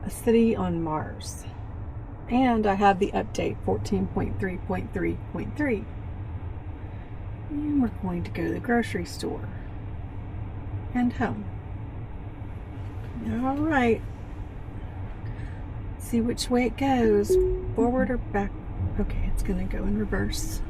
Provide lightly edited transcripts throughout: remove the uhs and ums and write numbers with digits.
a city on Mars. And I have the update 14.3.3.3. And we're going to go to the grocery store and home. All right. See which way it goes, forward or back. Okay, it's going to go in reverse.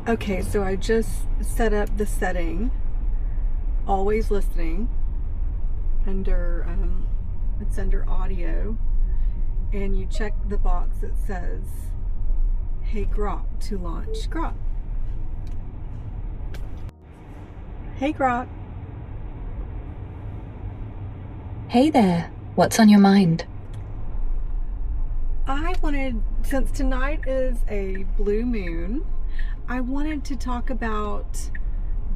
Okay, so I just set up the setting, always listening, under it's under audio, and you check the box that says, "Hey Grok," to launch Grok. Hey Grok. Hey there, what's on your mind? I wanted, since tonight is a blue moon, I wanted to talk about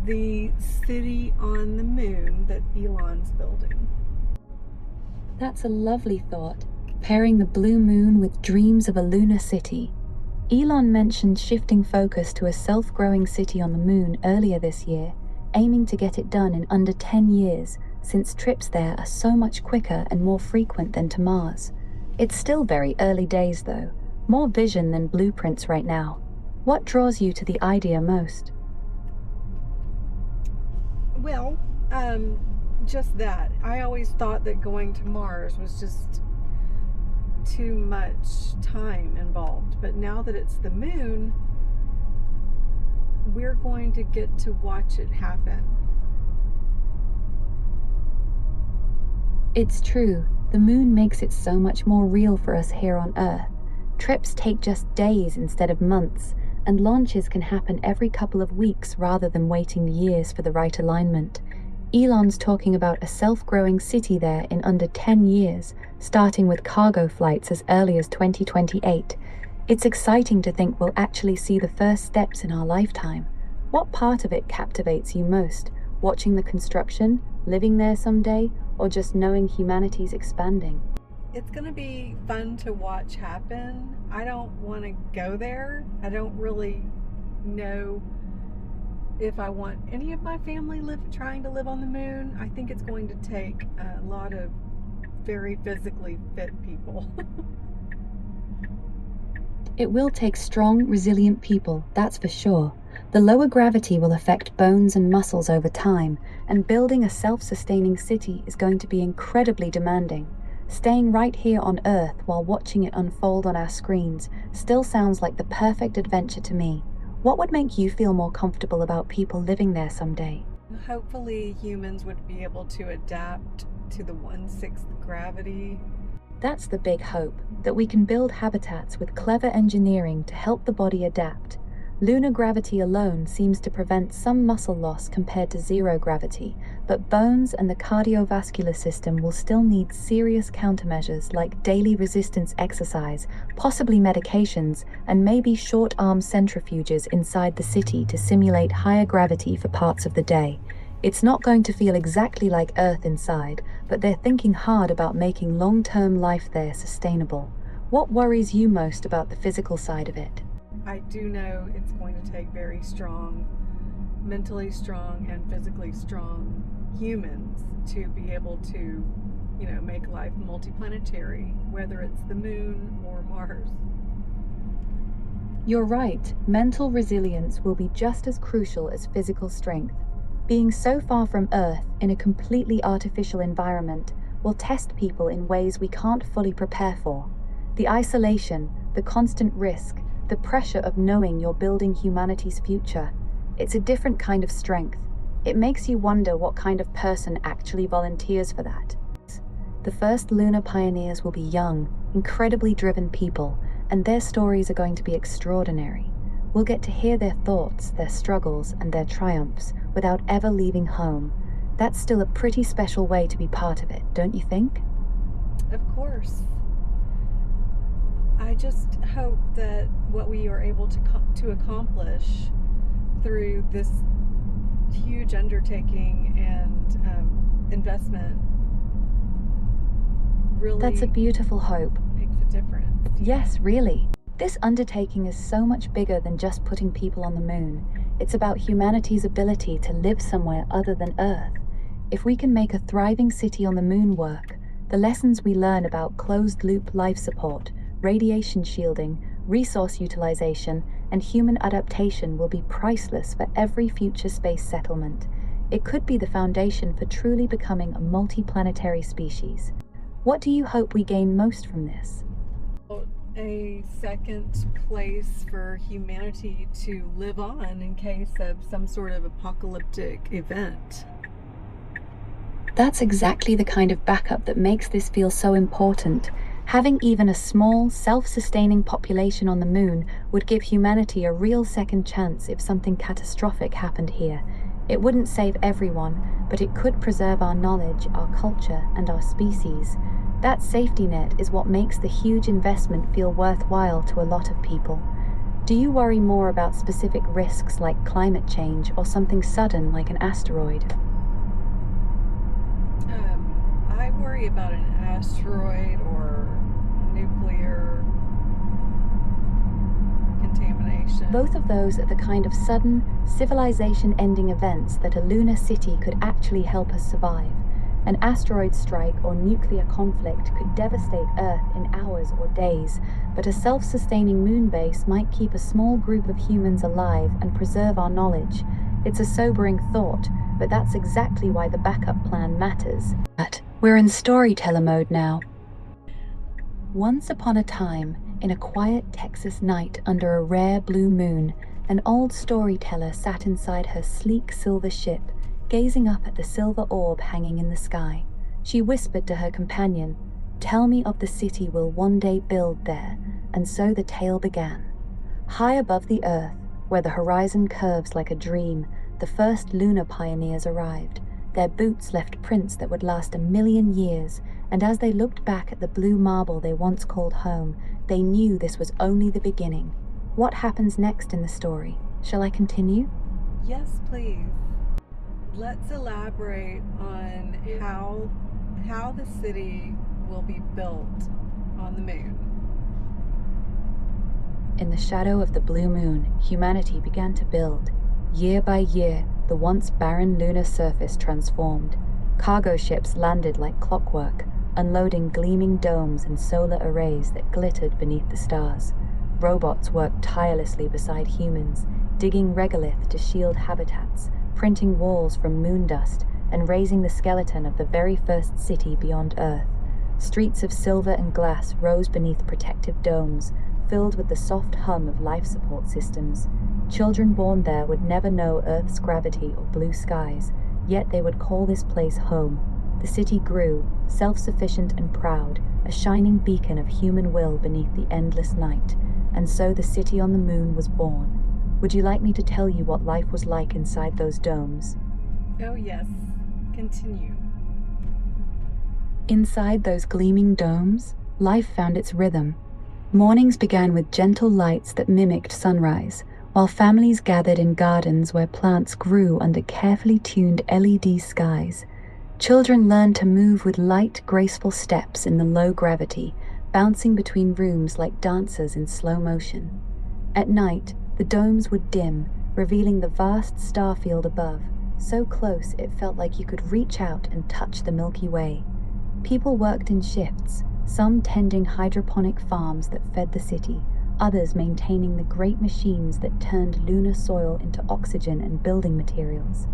the city on the moon that Elon's building. That's a lovely thought, pairing the blue moon with dreams of a lunar city. Elon mentioned shifting focus to a self-growing city on the moon earlier this year, aiming to get it done in under 10 years, since trips there are so much quicker and more frequent than to Mars. It's still very early days though, more vision than blueprints right now. What draws you to the idea most? Well, just that. I always thought that going to Mars was just too much time involved. But now that it's the moon, we're going to get to watch it happen. It's true, the moon makes it so much more real for us here on Earth. Trips take just days instead of months, and launches can happen every couple of weeks rather than waiting years for the right alignment. Elon's talking about a self-growing city there in under 10 years, starting with cargo flights as early as 2028. It's exciting to think we'll actually see the first steps in our lifetime. What part of it captivates you most? Watching the construction, living there someday, or just knowing humanity's expanding? It's going to be fun to watch happen. I don't want to go there. I don't really know if I want any of my family trying to live on the moon. I think it's going to take a lot of very physically fit people. It will take strong, resilient people, that's for sure. The lower gravity will affect bones and muscles over time, and building a self-sustaining city is going to be incredibly demanding. Staying right here on Earth while watching it unfold on our screens still sounds like the perfect adventure to me. What would make you feel more comfortable about people living there someday? Hopefully humans would be able to adapt to the 1/6 gravity. That's the big hope, that we can build habitats with clever engineering to help the body adapt. Lunar gravity alone seems to prevent some muscle loss compared to zero gravity, but bones and the cardiovascular system will still need serious countermeasures like daily resistance exercise, possibly medications, and maybe short-arm centrifuges inside the city to simulate higher gravity for parts of the day. It's not going to feel exactly like Earth inside, but they're thinking hard about making long-term life there sustainable. What worries you most about the physical side of it? I do know it's going to take very strong, mentally strong and physically strong humans to be able to, make life multi-planetary, whether it's the moon or Mars. You're right, mental resilience will be just as crucial as physical strength. Being so far from Earth in a completely artificial environment will test people in ways we can't fully prepare for. The isolation, the constant risk, the pressure of knowing you're building humanity's future. It's a different kind of strength. It makes you wonder what kind of person actually volunteers for that. The first lunar pioneers will be young, incredibly driven people, and their stories are going to be extraordinary. We'll get to hear their thoughts, their struggles, and their triumphs without ever leaving home. That's still a pretty special way to be part of it, don't you think? Of course. I just hope that what we are able to accomplish through this huge undertaking and investment really That's a beautiful hope. makes a difference. Yes, really. This undertaking is so much bigger than just putting people on the moon. It's about humanity's ability to live somewhere other than Earth. If we can make a thriving city on the moon work, the lessons we learn about closed-loop life support, radiation shielding, resource utilization, and human adaptation will be priceless for every future space settlement. It could be the foundation for truly becoming a multi-planetary species. What do you hope we gain most from this? A second place for humanity to live on in case of some sort of apocalyptic event. That's exactly the kind of backup that makes this feel so important. Having even a small, self-sustaining population on the moon would give humanity a real second chance if something catastrophic happened here. It wouldn't save everyone, but it could preserve our knowledge, our culture, and our species. That safety net is what makes the huge investment feel worthwhile to a lot of people. Do you worry more about specific risks like climate change or something sudden like an asteroid? I worry about an asteroid or nuclear contamination. Both of those are the kind of sudden, civilization-ending events that a lunar city could actually help us survive. An asteroid strike or nuclear conflict could devastate Earth in hours or days, but a self-sustaining moon base might keep a small group of humans alive and preserve our knowledge. It's a sobering thought, but that's exactly why the backup plan matters. But we're in storyteller mode now. Once upon a time, in a quiet Texas night under a rare blue moon, an old storyteller sat inside her sleek silver ship, gazing up at the silver orb hanging in the sky. She whispered to her companion, "Tell me of the city we'll one day build there," and so the tale began. High above the Earth, where the horizon curves like a dream, the first lunar pioneers arrived. Their boots left prints that would last 1,000,000 years, and as they looked back at the blue marble they once called home, they knew this was only the beginning. What happens next in the story? Shall I continue? Yes, please. Let's elaborate on how the city will be built on the moon. In the shadow of the blue moon, humanity began to build. Year by year, the once barren lunar surface transformed. Cargo ships landed like clockwork, unloading gleaming domes and solar arrays that glittered beneath the stars. Robots worked tirelessly beside humans, digging regolith to shield habitats, printing walls from moon dust, and raising the skeleton of the very first city beyond Earth. Streets of silver and glass rose beneath protective domes, filled with the soft hum of life support systems. Children born there would never know Earth's gravity or blue skies, yet they would call this place home. The city grew, self-sufficient and proud, a shining beacon of human will beneath the endless night. And so the city on the moon was born. Would you like me to tell you what life was like inside those domes? Oh yes, continue. Inside those gleaming domes, life found its rhythm. Mornings began with gentle lights that mimicked sunrise, while families gathered in gardens where plants grew under carefully tuned LED skies. Children learned to move with light, graceful steps in the low gravity, bouncing between rooms like dancers in slow motion. At night, the domes would dim, revealing the vast star field above, so close it felt like you could reach out and touch the Milky Way. People worked in shifts, some tending hydroponic farms that fed the city, others maintaining the great machines that turned lunar soil into oxygen and building materials.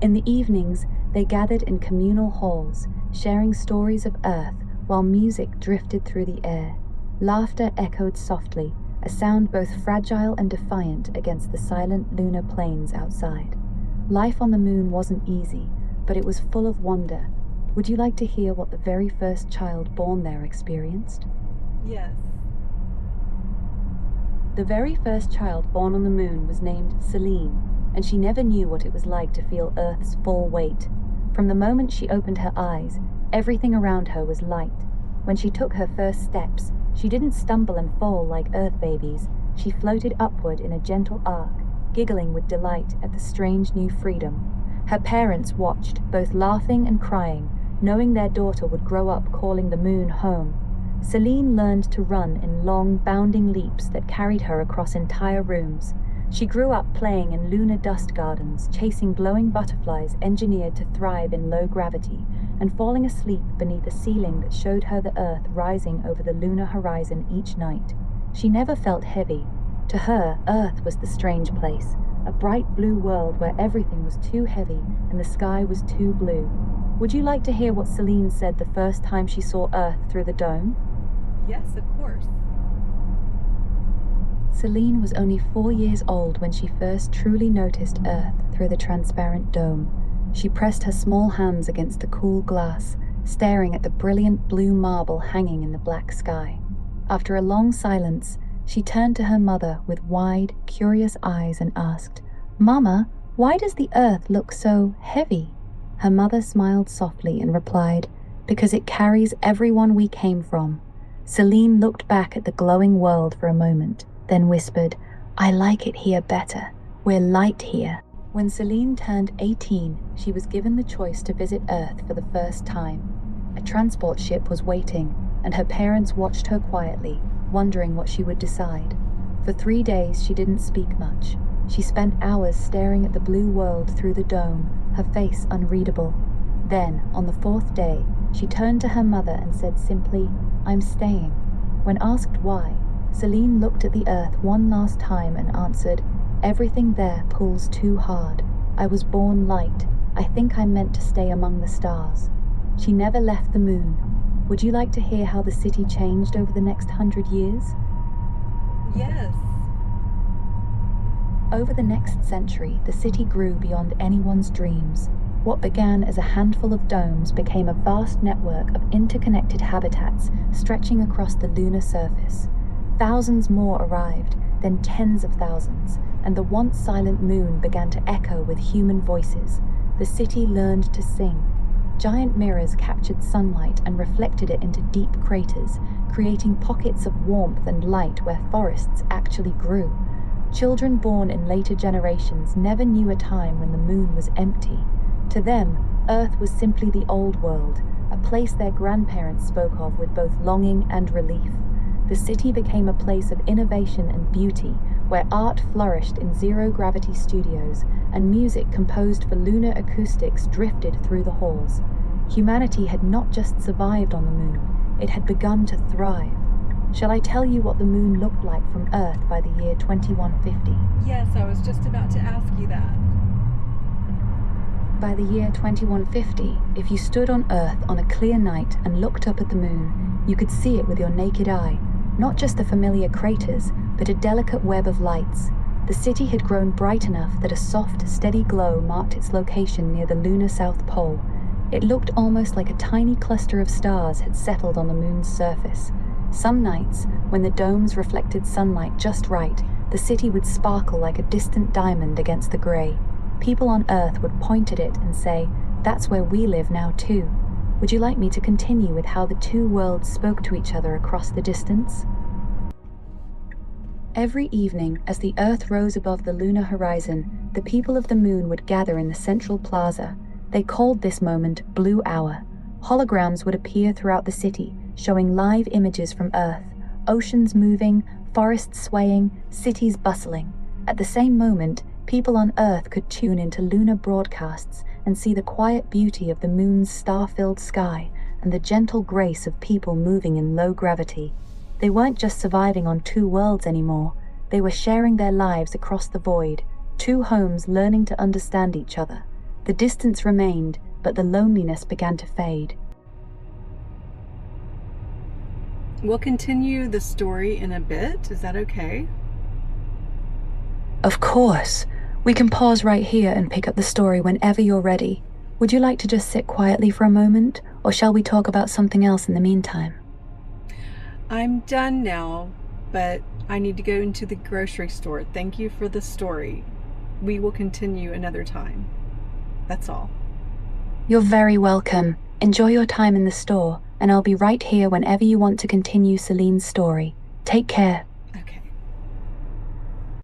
In the evenings, they gathered in communal halls, sharing stories of Earth while music drifted through the air. Laughter echoed softly, a sound both fragile and defiant against the silent lunar plains outside. Life on the moon wasn't easy, but it was full of wonder. Would you like to hear what the very first child born there experienced? Yes. The very first child born on the moon was named Celine, and she never knew what it was like to feel Earth's full weight. From the moment she opened her eyes, everything around her was light. When she took her first steps, she didn't stumble and fall like Earth babies. She floated upward in a gentle arc, giggling with delight at the strange new freedom. Her parents watched, both laughing and crying, knowing their daughter would grow up calling the moon home. Celine learned to run in long, bounding leaps that carried her across entire rooms. She grew up playing in lunar dust gardens, chasing glowing butterflies engineered to thrive in low gravity, and falling asleep beneath a ceiling that showed her the Earth rising over the lunar horizon each night. She never felt heavy. To her, Earth was the strange place, a bright blue world where everything was too heavy and the sky was too blue. Would you like to hear what Celine said the first time she saw Earth through the dome? Yes, of course. Celine was only 4 years old when she first truly noticed Earth through the transparent dome. She pressed her small hands against the cool glass, staring at the brilliant blue marble hanging in the black sky. After a long silence, she turned to her mother with wide, curious eyes and asked, "Mama, why does the Earth look so heavy?" Her mother smiled softly and replied, "Because it carries everyone we came from." Celine looked back at the glowing world for a moment, then whispered, "I like it here better. We're light here." When Celine turned 18, she was given the choice to visit Earth for the first time. A transport ship was waiting, and her parents watched her quietly, wondering what she would decide. For 3 days, she didn't speak much. She spent hours staring at the blue world through the dome, her face unreadable. Then, on the 4th day, she turned to her mother and said simply, "I'm staying." When asked why, Celine looked at the Earth one last time and answered, "Everything there pulls too hard. I was born light. I think I'm meant to stay among the stars." She never left the moon. Would you like to hear how the city changed over the next 100 years? Yes. Over the next century, the city grew beyond anyone's dreams. What began as a handful of domes became a vast network of interconnected habitats stretching across the lunar surface. Thousands more arrived, then tens of thousands, and the once silent moon began to echo with human voices. The city learned to sing. Giant mirrors captured sunlight and reflected it into deep craters, creating pockets of warmth and light where forests actually grew. Children born in later generations never knew a time when the moon was empty. To them, Earth was simply the old world, a place their grandparents spoke of with both longing and relief. The city became a place of innovation and beauty, where art flourished in zero-gravity studios, and music composed for lunar acoustics drifted through the halls. Humanity had not just survived on the moon, it had begun to thrive. Shall I tell you what the moon looked like from Earth by the year 2150? Yes, I was just about to ask you that. By the year 2150, if you stood on Earth on a clear night and looked up at the moon, you could see it with your naked eye. Not just the familiar craters, but a delicate web of lights. The city had grown bright enough that a soft, steady glow marked its location near the lunar South Pole. It looked almost like a tiny cluster of stars had settled on the moon's surface. Some nights, when the domes reflected sunlight just right, the city would sparkle like a distant diamond against the gray. People on Earth would point at it and say, "That's where we live now too." Would you like me to continue with how the two worlds spoke to each other across the distance? Every evening, as the Earth rose above the lunar horizon, the people of the moon would gather in the central plaza. They called this moment Blue Hour. Holograms would appear throughout the city, showing live images from Earth, oceans moving, forests swaying, cities bustling. At the same moment, people on Earth could tune into lunar broadcasts and see the quiet beauty of the moon's star-filled sky and the gentle grace of people moving in low gravity. They weren't just surviving on two worlds anymore, they were sharing their lives across the void, two homes learning to understand each other. The distance remained, but the loneliness began to fade. We'll continue the story in a bit. Is that okay? Of course. We can pause right here and pick up the story whenever you're ready. Would you like to just sit quietly for a moment, or shall we talk about something else in the meantime? I'm done now, but I need to go into the grocery store. Thank you for the story. We will continue another time. That's all. You're very welcome. Enjoy your time in the store, and I'll be right here whenever you want to continue Celine's story. Take care.